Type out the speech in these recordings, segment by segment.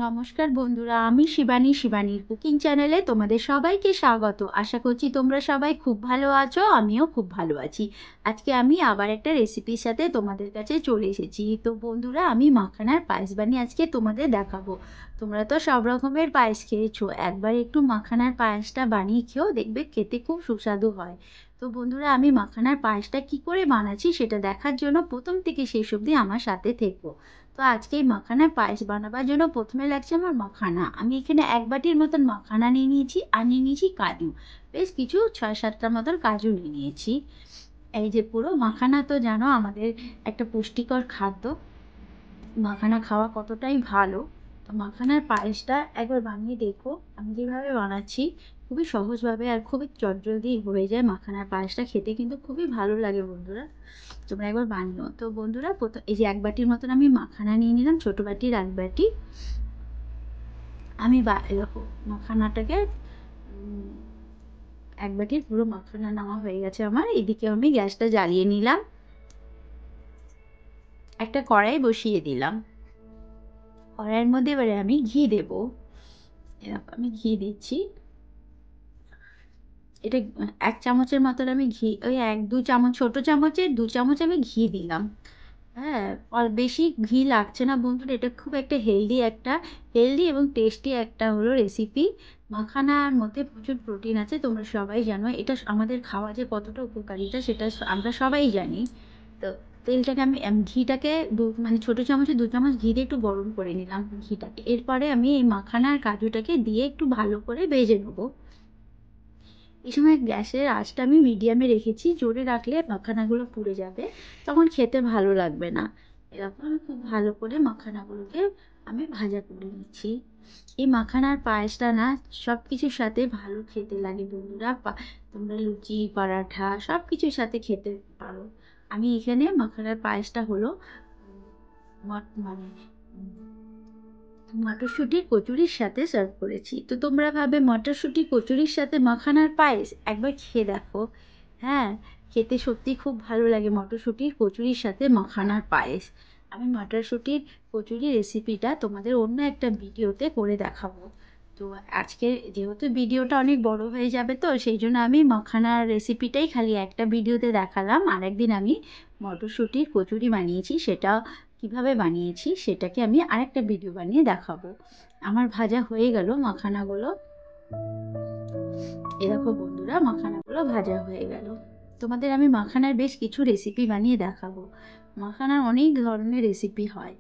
নমস্কার বন্ধুরা, আমি শিবানীর কুকিং চ্যানেলে তোমাদের সবাইকে স্বাগত। আশা করছি তোমরা সবাই খুব ভালো আছো, আমিও খুব ভালো আছি। আজকে আমি আবার একটা রেসিপির সাথে তোমাদের কাছে চলে এসেছি। তো বন্ধুরা, আমি মাখানার পায়েস বানিয়ে আজকে তোমাদের দেখাবো। তোমরা তো সব রকমের পায়েস খেয়েছো, একবার একটু মাখানার পায়েসটা বানিয়ে খেও, দেখবে খেতে খুব সুস্বাদু হয়। তো বন্ধুরা, আমি মাখানার পায়েসটা কি করে বানাচ্ছি সেটা দেখার জন্য প্রথম থেকে শেষ অবধি আমার সাথে থেকো। তো আজকে এই মাখানার পায়েস বানাবার জন্য প্রথমে লাগছে আমার মাখানা। আমি এখানে 1 বাটির মতন মাখানা নিয়ে নিয়েছি, আর নিয়ে নিয়েছি কাজু। বেশ কিছু 6-7টার মতন কাজু নিয়ে নিয়েছি। এই যে পুরো মাখানা তো জানো আমাদের একটা পুষ্টিকর খাদ্য, মাখানা খাওয়া কতটাই ভালো। তো মাখানার পায়েসটা একবার বানিয়ে দেখো। আমি যেভাবে বানাচ্ছি খুবই সহজভাবে আর খুবই চটজলদি হয়ে যায়। মাখানার পায়েসটা খেতে কিন্তু খুবই ভালো লাগে বন্ধুরা, তোমরা একবার বানিও। তো বন্ধুরা, প্রথম এই যে 1 বাটির মতন আমি মাখানা নিয়ে নিলাম, ছোটো বাটির 1 বাটি। আমি এরকম মাখানাটাকে 1 বাটির পুরো মাখানা নেওয়া হয়ে গেছে আমার। এদিকে আমি গ্যাসটা জ্বালিয়ে নিলাম, একটা কড়াই বসিয়ে দিলাম। কড়াইয়ের মধ্যে এবারে আমি ঘি দেবো। এরকম আমি ঘি দিচ্ছি। এটা 1 চামচের মতন আমি ঘি, ওই 1-2 চামচ, ছোটো চামচের 2 চামচ আমি ঘি দিলাম। হ্যাঁ, আর বেশি ঘি লাগছে না বন্ধুরা। এটা খুব একটা হেলদি এবং টেস্টি একটা হলো রেসিপি। মাখানার মধ্যে প্রচুর প্রোটিন আছে, তোমরা সবাই জানো। এটা আমাদের খাওয়া যে কতটা উপকারিতা সেটা আমরা সবাই জানি। তো তেলটাকে আমি ঘিটাকে মানে ছোটো চামচে 2 চামচ ঘি দিয়ে একটু গরম করে নিলাম ঘিটাকে। এরপরে আমি এই মাখানার কাজুটাকে দিয়ে একটু ভালো করে ভেজে নেবো। এই সময় গ্যাসের আঁচটা আমি মিডিয়ামে রেখেছি, জোরে রাখলে মাখানাগুলো পুড়ে যাবে, তখন খেতে ভালো লাগবে না। এরকম আমি খুব ভালো করে মাখানাগুলোকে আমি ভাজা করে নিচ্ছি। এই মাখানার পায়েসটা না সব কিছুর সাথে ভালো খেতে লাগে বন্ধুরা। তোমরা লুচি, পরাঠা সব কিছুর সাথে খেতে পারো। আমি এখানে মাখানার পায়েসটা হলো মানে মটরশুঁটির কচুরির সাথে সার্ভ করেছি। তো তোমরা ভাবে মটরশুঁটি কচুরির সাথে মাখানার পায়েস, একবার খেয়ে দেখো। হ্যাঁ, খেতে সত্যি খুব ভালো লাগে মটরশুঁটির কচুরির সাথে মাখানার পায়েস। আমি মটরশুঁটির কচুরি রেসিপিটা তোমাদের অন্য একটা ভিডিওতে করে দেখাবো। তো আজকে যেহেতু ভিডিওটা অনেক বড় হয়ে যাবে, তো সেই জন্য আমি মাখানার রেসিপিটাই খালি একটা ভিডিওতে দেখালাম। আর একদিন আমি মটরশুঁটির কচুরি বানিয়েছি, সেটা কিভাবে বানিয়েছি সেটাকে আমি আরেকটা ভিডিও বানিয়ে দেখাবো। আমার ভাজা হয়ে গেল মাখানাগুলো। এরকম বন্ধুরা, মাখানাগুলো ভাজা হয়ে গেল। তোমাদের আমি মাখানার বেশ কিছু রেসিপি বানিয়ে দেখাবো। মাখানার অনেক ধরনের রেসিপি হয়,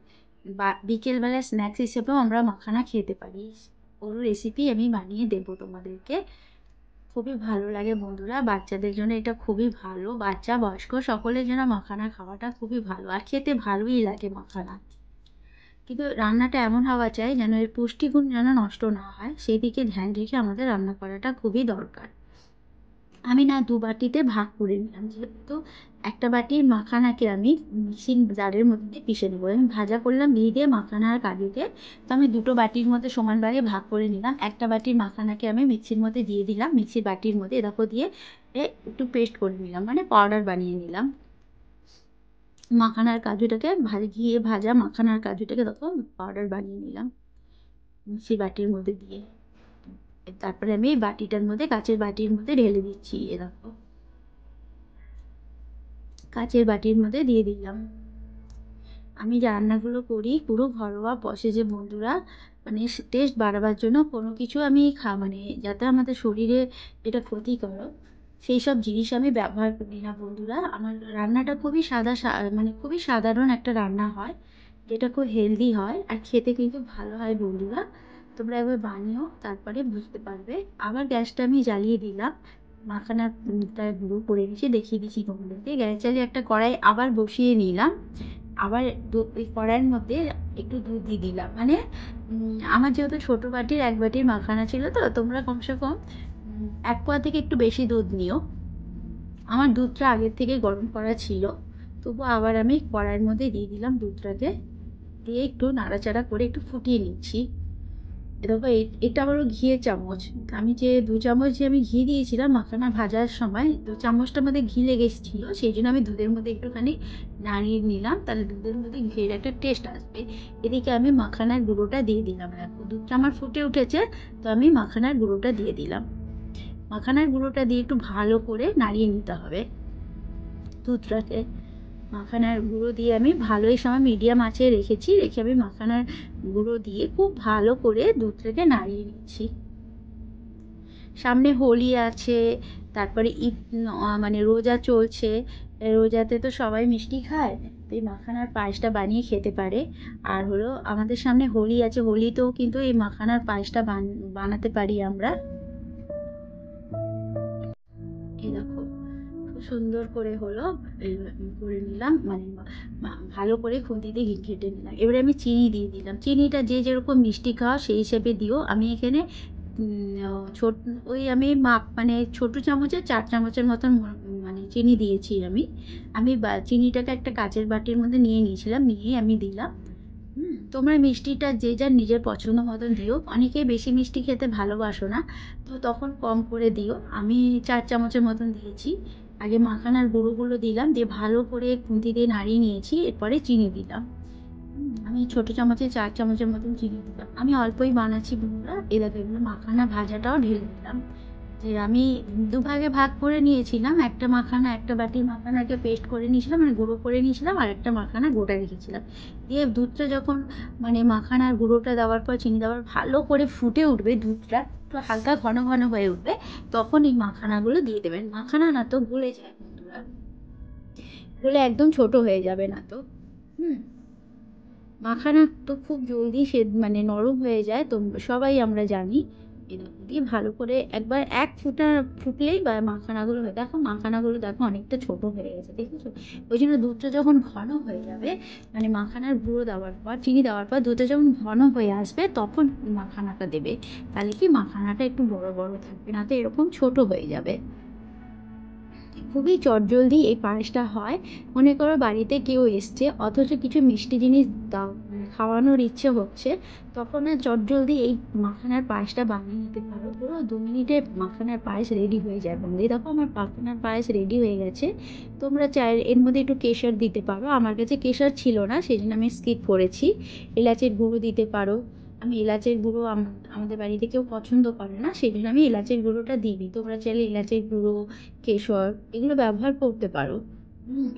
বা বিকেলবেলা স্ন্যাক্স হিসেবেও আমরা মাখানা খেতে পারি। ওর রেসিপি আমি বানিয়ে দেবো তোমাদেরকে। খুবই ভালো লাগে বন্ধুরা, বাচ্চাদের জন্য এটা খুবই ভালো। বাচ্চা বয়স্ক সকলের জন্য মাখানা খাওয়াটা খুবই ভালো, আর খেতে ভালোই লাগে মাখানা। কিন্তু রান্নাটা এমন হওয়া চাই যেন এর পুষ্টিগুণ যেন নষ্ট না হয়, সেই দিকে ধ্যান রেখে আমাদের রান্না করাটা খুবই দরকার। আমি না 2 বাটিতে ভাগ করে নিলাম, যেহেতু একটা বাটির মাখানাকে আমি মিক্সিং জারের মধ্যে পিষে নেবো। আমি ভাজা করলাম ঘি দিয়ে মাখানা আর কাজুকে, তো আমি 2টো বাটির মধ্যে সমান ভাগে ভাগ করে নিলাম। একটা বাটির মাখানাকে আমি মিক্সির মধ্যে দিয়ে দিলাম, মিক্সির বাটির মধ্যে এরকম দিয়ে একটু পেস্ট করে নিলাম, মানে পাউডার বানিয়ে নিলাম। মাখানার কাজুটাকে ঘিয়ে ভাজা মাখানার কাজুটাকে তখন পাউডার বানিয়ে নিলাম মিক্সির বাটির মধ্যে দিয়ে। তারপরে আমি এই বাটিটার মধ্যে, কাচের বাটির মধ্যে ঢেলে দিচ্ছি। এরকম কাচের বাটির মধ্যে দিয়ে দিলাম। আমি যে রান্নাগুলো করি পুরো ঘরোয়া প্রসেসে বন্ধুরা, মানে টেস্ট বাড়াবার জন্য কোনো কিছু আমি মানে যাতে আমাদের শরীরে এটা ক্ষতিকারক সেই সব জিনিস আমি ব্যবহার করি না বন্ধুরা। আমার রান্নাটা খুবই মানে খুবই সাধারণ একটা রান্না হয়, যেটা খুব হেলদি হয় আর খেতে কিন্তু ভালো হয় বন্ধুরা। তোমরা একবার বানিও, তারপরে বুঝতে পারবে। আবার গ্যাসটা আমি জ্বালিয়ে দিলাম, মাখানাটা গুঁড়ো করে নিয়েছি, দেখিয়ে দিচ্ছি তোমাদেরকে। গ্যাস জ্বালিয়ে একটা কড়াই আবার বসিয়ে নিলাম। আবার ওই কড়াইয়ের মধ্যে একটু দুধ দিয়ে দিলাম, মানে আমার যেহেতু ছোটো বাটির 1 বাটির মাখানা ছিল, তো তোমরা কমসে কম 1 পোয়া থেকে একটু বেশি দুধ নিও। আমার দুধটা আগের থেকে গরম করা ছিল, তবু আবার আমি কড়াইয়ের মধ্যে দিয়ে দিলাম দুধটাকে, দিয়ে একটু নাড়াচাড়া করে একটু ফুটিয়ে নিচ্ছি। দেখো এটা হলো ঘিয়ের চামচ। আমি যে ২ চামচ যে আমি ঘি দিয়েছিলাম মাখানা ভাজার সময়, ২ চামচটার মধ্যে ঘি লেগেছিল। সেইজন্য আমি দুধের মধ্যে একটুখানি নাড়িয়ে নিলাম। তাহলে দুধের মধ্যে ঘিয়ের একটা টেস্ট আসবে। এদিকে আমি মাখানার গুঁড়োটা দিয়ে দিলাম। দেখো দুধটা আমার ফুটে উঠেছে, তো আমি মাখানার গুঁড়োটা দিয়ে দিলাম। মাখানার গুঁড়োটা দিয়ে একটু ভালো করে নাড়িয়ে নিতে হবে দুধটাকে। মাখানার গুঁড়ো দিয়ে আমি ভালো এই সময় মিডিয়াম আঁচে রেখেছি। রেখে আমি মাখানার গুঁড়ো দিয়ে খুব ভালো করে দুধটাকে নাড়িয়ে নিচ্ছি। সামনে হোলি আছে, তারপরে ঈদ, মানে রোজা চলছে। রোজাতে তো সবাই মিষ্টি খায়, তো এই মাখানার পায়েসটা বানিয়ে খেতে পারে। আর হলো আমাদের সামনে হোলি আছে, হোলিতেও কিন্তু এই মাখানার পায়েসটা বানাতে পারি আমরা। এই দেখো খুব সুন্দর করে হলো করে নিলাম, মানে ভালো করে খুন্তিতে ঘেটে নিলাম। এবারে আমি চিনি দিয়ে দিলাম। চিনিটা যে যেরকম মিষ্টি খাওয়া সেই হিসেবে দিও। আমি এখানে ছোট ওই আমি মাপ মানে ছোট চামচে ৪ চামচের মতন মানে চিনি দিয়েছি আমি। আমি চিনিটাকে একটা কাচের বাটির মধ্যে নিয়ে নিয়েছিলাম, নিয়ে আমি দিলাম। তোমরা মিষ্টিটা যে যার নিজের পছন্দ মতন দিও। অনেকেই বেশি মিষ্টি খেতে ভালোবাসো না, তো তখন কম করে দিও। আমি ৪ চামচের মতন দিয়েছি। আগে মাখানার গুঁড়োগুলো দিলাম, দিয়ে ভালো করে খুন্তি দিয়ে নাড়িয়ে নিয়েছি। এরপরে চিনি দিলাম। আমি ছোট চামচে ৪ চামচের মতন চিনি দিলাম। আমি অল্পই বানাচ্ছি বন্ধুরা। এই দেখো এগুলো মাখানা ভাজাটাও ঢেলে দিলাম। যে আমি দুভাগে ভাগ করে নিয়েছিলাম। একটা মাখানা, একটা বাটির মাখানাকে পেস্ট করে নিয়েছিলাম, মানে গুঁড়ো করে নিয়েছিলাম, আর একটা মাখানা গোটা রেখেছিলাম। দিয়ে দুধটা যখন মানে মাখানার গুঁড়োটা দেওয়ার পর চিনি দেওয়ার ভালো করে ফুটে উঠবে, দুধটা একটু হালকা ঘন ঘন হয়ে উঠবে, তখন এই মাখানাগুলো দিয়ে দেবেন। মাখানা না তো গলে যায় বন্ধুরা, গলে একদম ছোট হয়ে যাবে না তো। হুম মাখানা তো খুব জলদি সে মানে নরম হয়ে যায়, তো সবাই আমরা জানি। এরকম দিয়ে ভালো করে একবার এক ফুটলেই বা মাখানাগুলো হয়ে, দেখো মাখানাগুলো দেখো অনেকটা ছোট হয়ে গেছে, দেখেছো? ওই জন্য দুধটা যখন ঘন হয়ে যাবে, মানে মাখানার গুঁড়ো দেওয়ার পর চিনি দেওয়ার পর দুধটা যখন ঘন হয়ে আসবে, তখন মাখানাটা দেবে। তাহলে কি মাখানাটা একটু বড় বড় থাকবে, না তো এরকম ছোট হয়ে যাবে। খুবই চটজলদি এই পায়েসটা হয়। মনে করো বাড়িতে কেউ এসছে, অথচ কিছু মিষ্টি জিনিস দাও খাওয়ানোর ইচ্ছে হচ্ছে, তখন আর চটজলদি এই মাখানার পায়েসটা বানিয়ে নিতে পারো। পুরো ২ মিনিটে মাখানার পায়েস রেডি হয়ে যায় বন্ধু। এই দেখো আমার মাখানার পায়েস রেডি হয়ে গেছে। তোমরা চাইলে এর মধ্যে একটু কেশর দিতে পারো। আমার কাছে কেশর ছিল না, সেই জন্য আমি স্কিপ করেছি। এলাচের গুঁড়ো দিতে পারো। আমি এলাচের গুঁড়ো আমাদের বাড়িতে কেউ পছন্দ করে না, সেই জন্য আমি এলাচের গুঁড়োটা দিইনি। তোমরা চাইলে এলাচের গুঁড়ো, কেশর এগুলো ব্যবহার করতে পারো।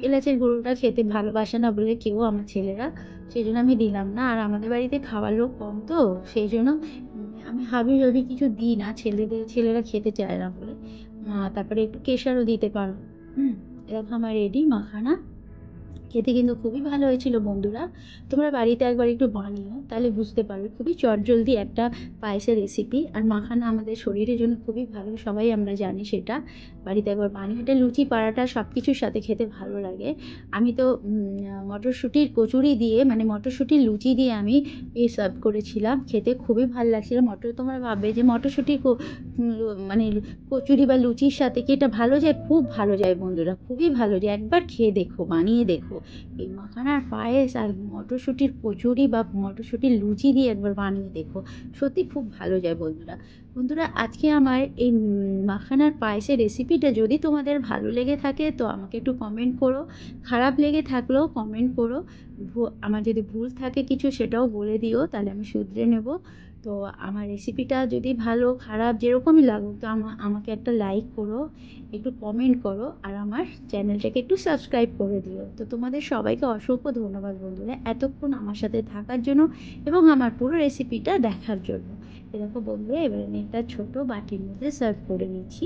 এলাচের গুঁড়োটা খেতে ভালোবাসে না বলে কেউ আমার ছেলেরা, সেই জন্য আমি দিলাম না। আর আমাদের বাড়িতে খাওয়ার লোক কম, তো সেই জন্য আমি হাবি কিছু দিই না, ছেলেরা খেতে চায় না বলে। তারপরে একটু কেশরও দিতে পারো। এরকম আমার রেডি মাখানা। খেতে কিন্তু খুবই ভালো হয়েছিল বন্ধুরা। তোমরা বাড়িতে একবার একটু বানিও, তাহলে বুঝতে পারবে। খুবই চটজলদি একটা পায়েসের রেসিপি। আর মাখানা আমাদের শরীরের জন্য খুবই ভালো, সবাই আমরা জানি সেটা। বাড়িতে একবার বানিয়ে, এটা লুচি পরাঠা সব কিছুর সাথে খেতে ভালো লাগে। আমি তো মটরশুঁটির কচুরি দিয়ে, মানে মটরশুঁটির লুচি দিয়ে আমি সার্ভ করেছিলাম। খেতে খুবই ভালো লাগছিল। তোমরা ভাববে যে মটরশুঁটির মানে কচুরি বা লুচির সাথে কি এটা ভালো যায়? খুব ভালো যায় বন্ধুরা, খুবই ভালো যায়। একবার খেয়ে দেখো, বানিয়ে দেখো। এই মাখানার পায়েস আর মটরশুঁটির কচুরি বা মটরশুঁটির লুচি দিয়ে একবার বানিয়ে দেখো, সত্যি খুব ভালো যায় বন্ধুরা। বন্ধুরা আজকে আমার এই মাখানার পায়েসের রেসিপিটা যদি তোমাদের ভালো লেগে থাকে, তো আমাকে একটু কমেন্ট করো। খারাপ লেগে থাকলেও কমেন্ট করো। আমার যদি ভুল থাকে কিছু, সেটাও বলে দিও, তাহলে আমি শুধরে নেব। তো আমার রেসিপিটা যদি ভালো খারাপ যেরকমই লাগুক, তো আমাকে একটা লাইক করো, একটু কমেন্ট করো, আর আমার চ্যানেলটাকে একটু সাবস্ক্রাইব করে দিও। তো তোমাদের সবাইকে অসংখ্য ধন্যবাদ বন্ধুরা, এতক্ষণ আমার সাথে থাকার জন্য এবং আমার পুরো রেসিপিটা দেখার জন্য। এরকম বন্ধুরা এবারে আমি একটা ছোটো বাটির মধ্যে সার্ভ করে নিচ্ছি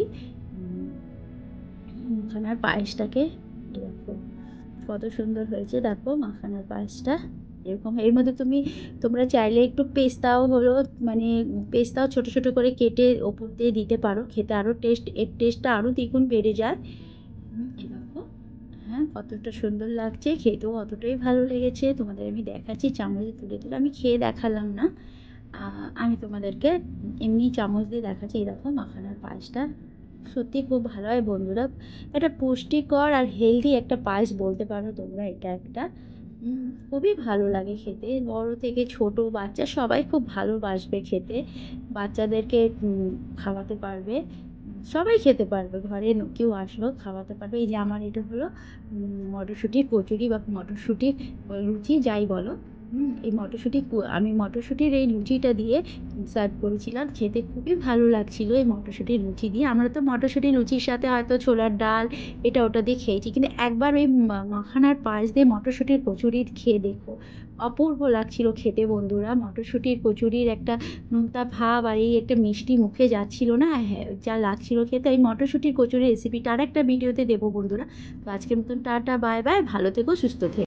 মাখানার পায়েসটাকে। দেখো কত সুন্দর হয়েছে, দেখো মাখানার পায়েসটা এরকম। এর মধ্যে তোমরা চাইলে একটু পেস্তাও হলো, মানে পেস্তাও ছোট ছোট করে কেটে ওপর দিয়ে দিতে পারো, খেতে আরও এর টেস্টটা আরও দ্বিগুণ বেড়ে যায়। এই দেখো, হ্যাঁ কতটা সুন্দর লাগছে, খেতেও অতটাই ভালো লেগেছে। তোমাদের আমি দেখাচ্ছি চামচে তুলে তুলে, আমি খেয়ে দেখালাম না, আমি তোমাদেরকে এমনি চামচ দিয়ে দেখাচ্ছি। এই দেখো মাখানার পায়েসটা সত্যি খুব ভালো হয় বন্ধুরা। একটা পুষ্টিকর আর হেলদি একটা পায়েস বলতে পারো তোমরা এটা একটা। খুবই ভালো লাগে খেতে। বড় থেকে ছোট বাচ্চা সবাই খুব ভালোবাসবে খেতে। বাচ্চাদেরকে খাওয়াতে পারবে। সবাই খেতে পারবে। ঘরে কেউ আসলো খাওয়াতে পারবে। এই যে আমার এটা হলো মটরশুঁটির কচুরি বা মটরশুঁটির লুচি যাই বলো। এই আমি মটরশুঁটির এই লুচিটা দিয়ে সার্ভ করেছিলাম। খেতে খুবই ভালো লাগছিল এই মটরশুঁটির লুচি দিয়ে। আমরা তো মটরশুঁটির লুচির সাথে হয়তো ছোলার ডাল এটা ওটা দিয়ে খেয়েছি। কিন্তু একবার ওই মাখানার পাশ দিয়ে মটরশুঁটির কচুরি খেয়ে দেখো। অপূর্ব লাগছিল খেতে বন্ধুরা। মটরশুঁটির কচুরির একটা নোনতা ভাব আর এই একটা মিষ্টি মুখে যাচ্ছিল না? হ্যাঁ, যা লাগছিল খেতে। এই মটরশুঁটির কচুরির রেসিপিটা আরেকটা ভিডিওতে দেবো বন্ধুরা। তো আজকের মতন টাটা, বাই বাই। ভালো থেকো, সুস্থ থেকো।